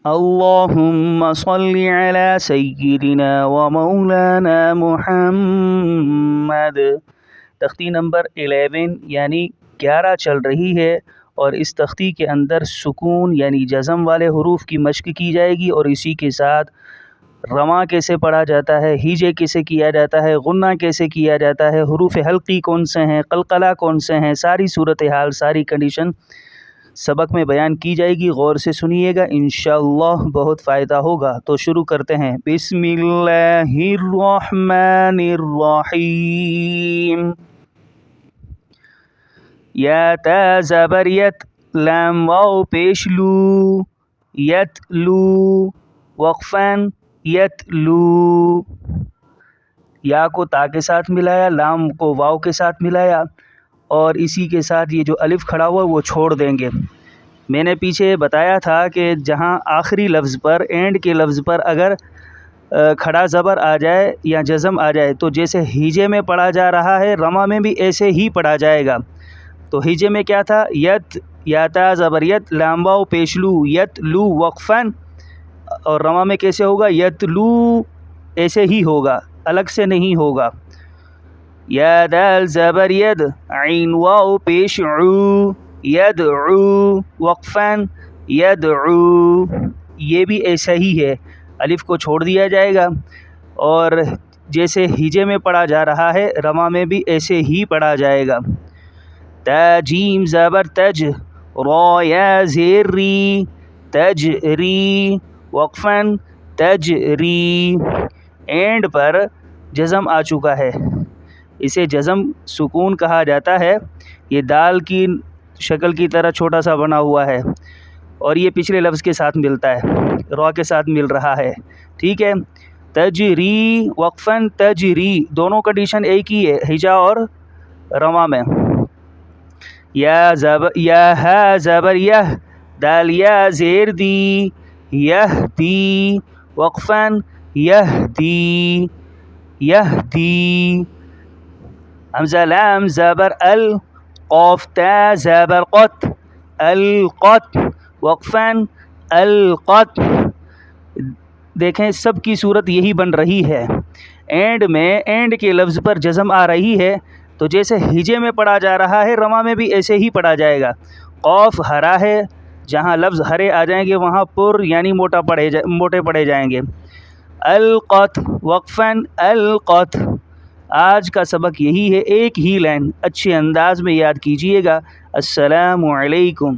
اللہم صلی علی سیدنا و مولانا محمد۔ تختی نمبر 11 یعنی 11 چل رہی ہے، اور اس تختی کے اندر سکون یعنی جزم والے حروف کی مشق کی جائے گی، اور اسی کے ساتھ رواں کیسے پڑھا جاتا ہے، ہیجے کیسے کیا جاتا ہے، غنہ کیسے کیا جاتا ہے، حروف حلقی کون سے ہیں، قلقلہ کون سے ہیں، ساری صورتحال، ساری کنڈیشن سبق میں بیان کی جائے گی۔ غور سے سنیے گا، انشاءاللہ بہت فائدہ ہوگا۔ تو شروع کرتے ہیں۔ بسم اللہ الرحمن الرحیم۔ یا تا زبر یت، لام واو پیش لو، یت لو، وقفاً یت لو۔ یا کو تا کے ساتھ ملایا، لام کو واو کے ساتھ ملایا، اور اسی کے ساتھ یہ جو الف کھڑا ہوا وہ چھوڑ دیں گے۔ میں نے پیچھے بتایا تھا کہ جہاں آخری لفظ پر، اینڈ کے لفظ پر اگر کھڑا زبر آ جائے یا جزم آ جائے تو جیسے ہیجے میں پڑھا جا رہا ہے، رما میں بھی ایسے ہی پڑھا جائے گا۔ تو ہیجے میں کیا تھا؟ یت، یا تا زبر یت، لام واو پیش لو، یت لو وقفاً، اور رما میں کیسے ہوگا؟ یت لو، ایسے ہی ہوگا، الگ سے نہیں ہوگا۔ یا دال زبر ید، عین واو پیش عو، یدعو وقفاً یدعو، یہ بھی ایسا ہی ہے، الف کو چھوڑ دیا جائے گا، اور جیسے ہیجے میں پڑھا جا رہا ہے رما میں بھی ایسے ہی پڑھا جائے گا۔ تا جیم زبر تج، را یا زیر ری، تجری وقفاً تجری۔ اینڈ پر جزم آ چکا ہے، اسے جزم سکون کہا جاتا ہے۔ یہ دال کی شکل کی طرح چھوٹا سا بنا ہوا ہے، اور یہ پچھلے لفظ کے ساتھ ملتا ہے، را کے ساتھ مل رہا ہے، ٹھیک ہے۔ تجری وقفاً تجری، دونوں کنڈیشن ایک ہی ہے ہجا اور رما میں۔ یا ہا زبر یہ، دال یا زیر دی، یہدی وقفاً یہدی یہدی۔ حمزہ لام زبر ال، قاف تا زبر قط، القط وقفاً القط۔ دیکھیں سب کی صورت یہی بن رہی ہے۔ اینڈ میں، اینڈ کے لفظ پر جزم آ رہی ہے تو جیسے ہیجے میں پڑھا جا رہا ہے رما میں بھی ایسے ہی پڑھا جائے گا۔ قاف ہرا ہے، جہاں لفظ ہرے آ جائیں گے وہاں پر یعنی موٹے پڑھے جائیں گے۔ القط وقفاً القط۔ آج کا سبق یہی ہے، ایک ہی لائن، اچھے انداز میں یاد کیجیے گا۔ السلام علیکم۔